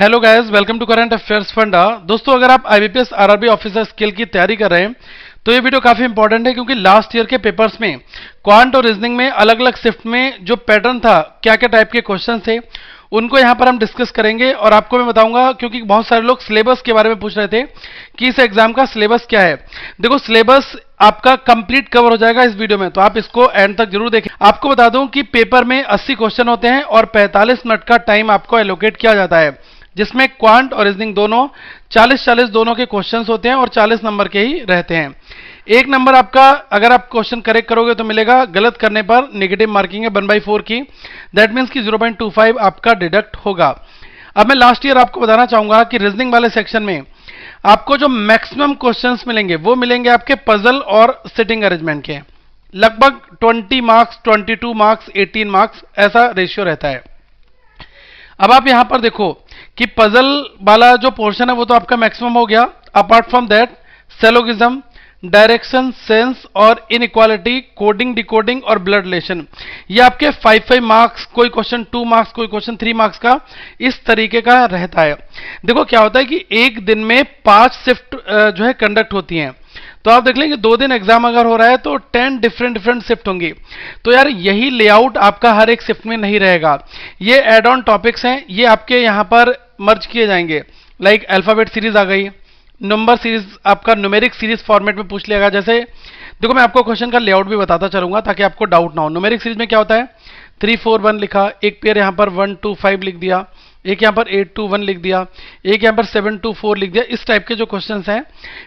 Hello guys, welcome to current affairs funda. दोस्तों, अगर आप आईबीपीएस आरआरबी ऑफिसर स्किल की तैयारी कर रहे हैं तो ये वीडियो काफी इंपॉर्टेंट है, क्योंकि लास्ट ईयर के पेपर्स में क्वांट और रीजनिंग में अलग अलग शिफ्ट में जो पैटर्न था, क्या क्या टाइप के क्वेश्चन थे, उनको यहां पर हम डिस्कस करेंगे। और आपको मैं बताऊंगा, क्योंकि बहुत सारे लोग सिलेबस के बारे में पूछ रहे थे कि इस एग्जाम का सिलेबस क्या है। देखो, सिलेबस आपका कंप्लीट कवर हो जाएगा इस वीडियो में, तो आप इसको एंड तक जरूर देखें। आपको बता दूं कि पेपर में 80 क्वेश्चन होते हैं और 45 मिनट का टाइम आपको एलोकेट किया जाता है, जिसमें क्वांट और रीजनिंग दोनों 40-40 दोनों के क्वेश्चंस होते हैं और 40 नंबर के ही रहते हैं। एक नंबर आपका, अगर आप क्वेश्चन करेक्ट करोगे तो मिलेगा, गलत करने पर नेगेटिव मार्किंग है 1/4 की। दैट मीन्स कि 0.25 आपका डिडक्ट होगा। अब मैं लास्ट ईयर आपको बताना चाहूंगा कि रीजनिंग वाले सेक्शन में आपको जो मैक्सिमम क्वेश्चंस मिलेंगे वो मिलेंगे आपके पजल और सिटिंग अरेंजमेंट के। लगभग 20 मार्क्स, 22 मार्क्स, 18 मार्क्स, ऐसा रेशियो रहता है। अब आप यहां पर देखो कि पजल वाला जो पोर्शन है वो तो आपका मैक्सिमम हो गया। Apart from that, syllogism, direction, sense और इनइक्वालिटी, कोडिंग, डिकोडिंग और ब्लड रिलेशन, ये आपके 5 मार्क्स, कोई क्वेश्चन 2 मार्क्स, कोई क्वेश्चन 3 मार्क्स का, इस तरीके का रहता है। देखो क्या होता है कि एक दिन में 5 शिफ्ट जो है कंडक्ट होती हैं। तो आप देख लेंगे 2 दिन एग्जाम अगर हो रहा है तो 10 डिफरेंट शिफ्ट होंगी। तो यार यही लेआउट आपका हर एक शिफ्ट में नहीं रहेगा। ये एड ऑन टॉपिक्स हैं, ये आपके यहां पर मर्ज किए जाएंगे। लाइक अल्फाबेट सीरीज आ गई, नंबर सीरीज आपका न्यूमेरिक सीरीज फॉर्मेट में पूछ लिया। जैसे देखो, मैं आपको क्वेश्चन का लेआउट भी बताता चलूंगा ताकि आपको डाउट ना हो। न्यूमेरिक सीरीज में क्या होता है, 3 4 1 लिखा, एक पेयर यहां पर 1 2 5 लिख दिया, एक यहां पर 8 2 1 लिख दिया, एक यहां पर 7 2 4 लिख दिया। इस टाइप के जो क्वेश्चंस हैं,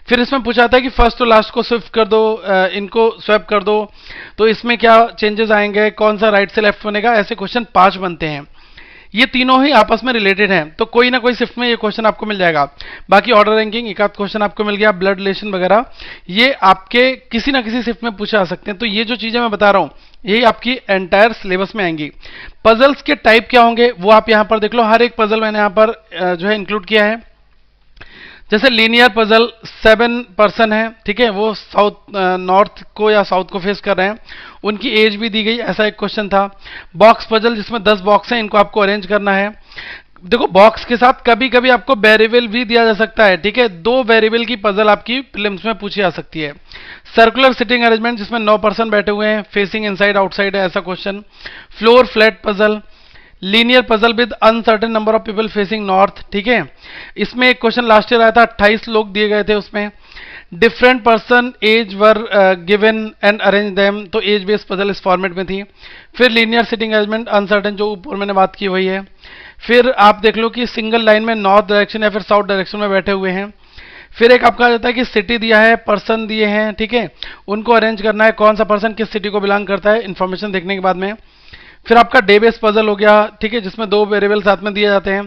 फिर इसमें पूछा था कि फर्स्ट और लास्ट को स्विफ्ट कर दो, इनको स्वैप कर दो, तो इसमें क्या चेंजेस आएंगे, कौन सा राइट से लेफ्ट बनेगा, ऐसे क्वेश्चन 5 बनते हैं। ये तीनों ही आपस में रिलेटेड हैं, तो कोई ना कोई शिफ्ट में ये क्वेश्चन आपको मिल जाएगा। बाकी ऑर्डर रैंकिंग एक आध क्वेश्चन आपको मिल गया, ब्लड रिलेशन वगैरह, ये आपके किसी ना किसी शिफ्ट में पूछे आ सकते हैं। तो ये जो चीजें मैं बता रहा हूं यही आपकी एंटायर सिलेबस में आएंगी। पजल्स के टाइप क्या होंगे वो आप यहां पर देख लो। हर एक पजल मैंने यहां पर जो है इंक्लूड किया है। जैसे लीनियर पजल 7 पर्सन है, ठीक है, वो साउथ नॉर्थ को या साउथ को फेस कर रहे हैं, उनकी एज भी दी गई, ऐसा एक क्वेश्चन था। बॉक्स पजल जिसमें 10 बॉक्स हैं, इनको आपको अरेंज करना है। देखो, बॉक्स के साथ कभी कभी आपको वेरिएबल भी दिया जा सकता है, ठीक है, 2 वेरिएबल की पजल आपकी प्रीलिम्स में पूछी जा सकती है। सर्कुलर सिटिंग अरेंजमेंट जिसमें 9 पर्सन बैठे हुए हैं, फेसिंग इनसाइड आउटसाइड है, ऐसा question. Floor flat puzzle, linear puzzle with uncertain number of people facing north, ठीक है, इसमें एक क्वेश्चन लास्ट ईयर आया था, 28 लोग दिए गए थे उसमें। Different person age were given and arrange them, तो एज बेस्ड पजल इस फॉर्मेट में थी। फिर लीनियर सिटिंग अरेंजमेंट अनसर्टेन, जो ऊपर मैंने बात की वही है। फिर आप देख लो कि सिंगल लाइन में नॉर्थ डायरेक्शन या फिर साउथ डायरेक्शन में बैठे हुए हैं। फिर एक आपका जाता है कि सिटी दिया है, पर्सन दिए हैं, ठीक है, उनको अरेंज करना है, कौन सा पर्सन किस सिटी को बिलोंग करता है, इंफॉर्मेशन देखने के बाद में। फिर आपका डे बेस पजल हो गया, ठीक है, जिसमें 2 वेरिएबल साथ में दिए जाते हैं।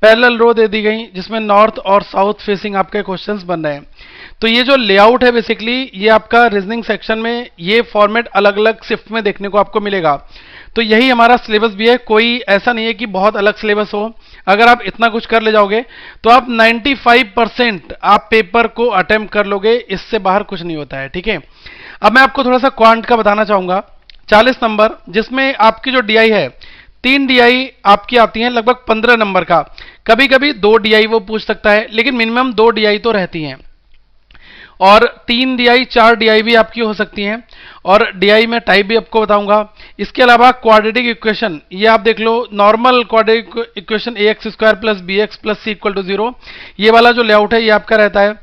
पैरेलल रो दे दी गई जिसमें नॉर्थ और साउथ फेसिंग आपके क्वेश्चंस बन रहे हैं। तो ये जो लेआउट है बेसिकली, ये आपका रीजनिंग सेक्शन में ये फॉर्मेट अलग अलग शिफ्ट में देखने को आपको मिलेगा। तो यही हमारा सिलेबस भी है, कोई ऐसा नहीं है कि बहुत अलग सिलेबस हो। अगर आप इतना कुछ कर ले जाओगे तो आप 95% आप पेपर को अटेम्प्ट कर लोगे, इससे बाहर कुछ नहीं होता है, ठीक है। अब मैं आपको थोड़ा सा क्वांट का बताना चाहूंगा। 40 नंबर, जिसमें आपकी जो डीआई है, 3 डीआई आपकी आती हैं, लगभग 15 नंबर का। कभी कभी 2 डीआई वो पूछ सकता है, लेकिन मिनिमम 2 डीआई तो रहती हैं। और 3 डीआई 4 डीआई भी आपकी हो सकती हैं। और डीआई में टाइप भी आपको बताऊंगा। इसके अलावा क्वाड्रेटिक इक्वेशन, ये आप देख लो, normal quadratic equation ax² + bx + c = 0, ये वाला जो लेआउट है ये आपका रहता है।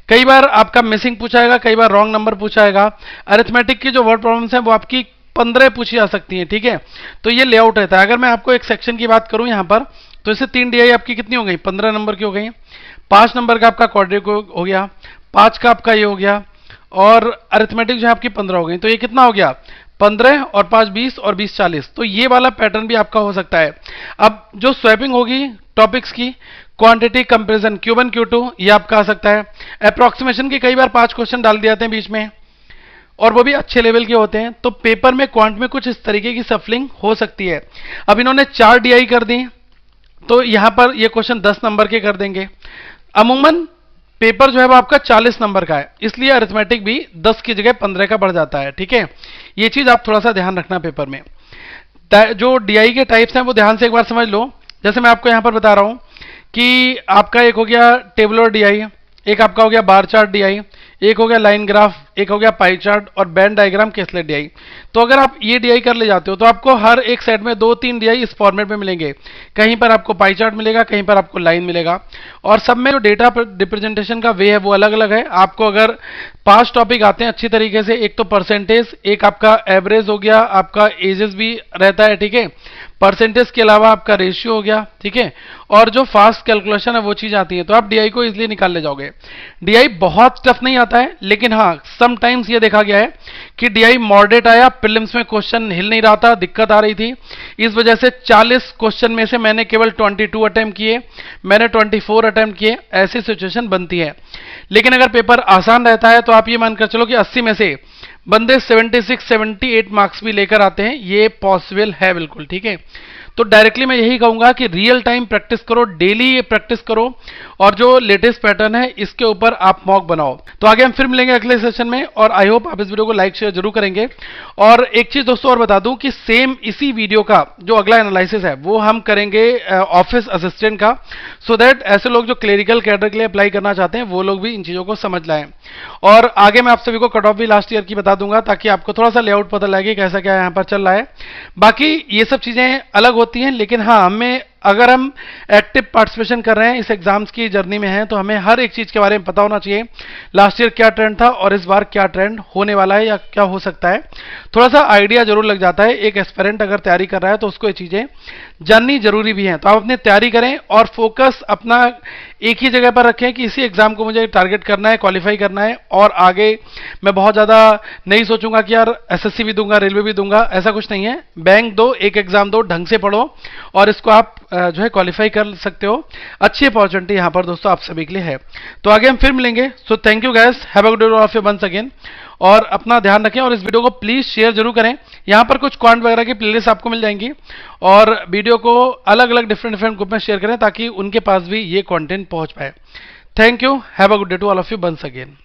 कई बार आपका मिसिंग पूछाएगा, कई बार रॉन्ग नंबर पूछाएगा। अरिथमेटिक की जो वर्ड प्रॉब्लम्स हैं वो आपकी 15 पूछी जा सकती हैं, ठीक है। तो ये लेआउट रहता है। अगर मैं आपको एक सेक्शन की बात करूं यहां पर, तो इससे 3 डीआई आपकी कितनी हो गई, 15 नंबर की हो गई। 5 नंबर का आपका क्वाड्रेटिक हो गया, 5 का आपका ये हो गया, और अरिथमेटिक जो है आपकी 15 हो गई। तो ये कितना हो गया, 15 और 5 20 और 20 40। तो ये वाला पैटर्न भी आपका हो सकता है। अब जो स्वैपिंग होगी टॉपिक्स की, क्वांटिटी कंपैरिजन Q1 Q2, ये आपका आ सकता है। अप्रोक्सीमेशन के कई बार 5 क्वेश्चन डाल दिए जाते हैं बीच में, और वो भी अच्छे लेवल के होते हैं। तो पेपर में क्वांट में कुछ इस तरीके की सफलिंग हो सकती है। अब इन्होंने 4 डीआई कर दी, तो यहां पर ये क्वेश्चन 10 नंबर के कर देंगे। अमूमन पेपर जो है वो आपका 40 नंबर का है, इसलिए अरिथमेटिक भी 10 की जगह 15 का बढ़ जाता है, ठीक है। ये चीज आप थोड़ा सा ध्यान रखना पेपर में। जो डीआई के टाइप्स हैं वो ध्यान से एक बार समझ लो। जैसे मैं आपको यहां पर बता रहा हूं कि आपका एक हो गया टेबुलर डीआई, एक आपका हो गया बार चार्ट डीआई, एक हो गया लाइन ग्राफ, एक हो गया पाई चार्ट और बैंड डायग्राम केसलेट डीआई। तो अगर आप ये डीआई कर ले जाते हो तो आपको हर एक सेट में 2-3 डीआई इस फॉर्मेट में मिलेंगे। कहीं पर आपको पाई चार्ट मिलेगा, कहीं पर आपको लाइन मिलेगा, और सब में जो डेटा रिप्रेजेंटेशन का वे है वो अलग अलग है। आपको अगर 5 टॉपिक आते हैं अच्छी तरीके से, एक तो परसेंटेज, एक आपका एवरेज हो गया, आपका एजेस भी रहता है, ठीक है, परसेंटेज के अलावा आपका रेशियो हो गया, ठीक है, और जो फास्ट कैलकुलेशन है वो चीज आती है, तो आप डीआई को इजीली निकाल ले जाओगे। डीआई बहुत टफ नहीं आता है, लेकिन हाँ समटाइम्स ये देखा गया है कि डीआई मॉडरेट आया, प्रीलिम्स में क्वेश्चन हिल नहीं रहा था, दिक्कत आ रही थी, इस वजह से 40 क्वेश्चन में से मैंने केवल 22 अटेम्प्ट किए, मैंने 24 अटेम्प्ट किए, ऐसी सिचुएशन बनती है। लेकिन अगर पेपर आसान रहता है तो आप ये मानकर चलो कि 80 में से बंदे 76-78 मार्क्स भी लेकर आते हैं, ये पॉसिबल है बिल्कुल, ठीक है। तो डायरेक्टली मैं यही कहूंगा कि रियल टाइम प्रैक्टिस करो, डेली प्रैक्टिस करो, और जो लेटेस्ट पैटर्न है इसके ऊपर आप मॉक बनाओ। तो आगे हम फिर मिलेंगे अगले सेशन में, और आई होप आप इस वीडियो को लाइक शेयर जरूर करेंगे। और एक चीज दोस्तों और बता दूं कि सेम इसी वीडियो का जो अगला एनालिसिस है वो हम करेंगे ऑफिस असिस्टेंट का, सो दैट ऐसे लोग जो क्लेरिकल कैडर के लिए अप्लाई करना चाहते हैं वो लोग भी इन चीजों को समझ लाएं। और आगे मैं आप सभी को कट ऑफ भी लास्ट ईयर की बता दूंगा, ताकि आपको थोड़ा सा लेआउट पता लगे कैसा क्या यहाँ पर चल रहा है। बाकी ये सब चीजें अलग होती हैं, लेकिन हाँ हमें, अगर हम एक्टिव पार्टिसिपेशन कर रहे हैं, इस एग्जाम्स की जर्नी में हैं, तो हमें हर एक चीज के बारे में पता होना चाहिए। लास्ट ईयर क्या ट्रेंड था और इस बार क्या ट्रेंड होने वाला है या क्या हो सकता है, थोड़ा सा आइडिया जरूर लग जाता है। एक एस्पिरेंट अगर तैयारी कर रहा है तो उसको ये चीजें जाननी जरूरी भी है। तो आप अपनी तैयारी करें और फोकस अपना एक ही जगह पर रखें कि इसी एग्जाम को मुझे टारगेट करना है, क्वालिफाई करना है, और आगे मैं बहुत ज्यादा नहीं सोचूंगा कि यार एसएससी भी दूंगा, रेलवे भी दूंगा, ऐसा कुछ नहीं है। बैंक दो, एक एग्जाम दो, ढंग से पढ़ो और इसको आप जो है क्वालिफाई कर सकते हो। अच्छी अपॉर्चुनिटी यहां पर दोस्तों आप सभी के लिए है। तो आगे हम फिर मिलेंगे। So thank you guys, have a good day of you once again, और अपना ध्यान रखें और इस वीडियो को प्लीज शेयर जरूर करें। यहां पर कुछ क्वांट वगैरह की प्लेलिस्ट आपको मिल जाएंगी, और वीडियो को अलग अलग डिफरेंट ग्रुप में शेयर करें ताकि उनके पास भी ये कंटेंट पहुंच पाए। Thank you, have a good day to all of you once again.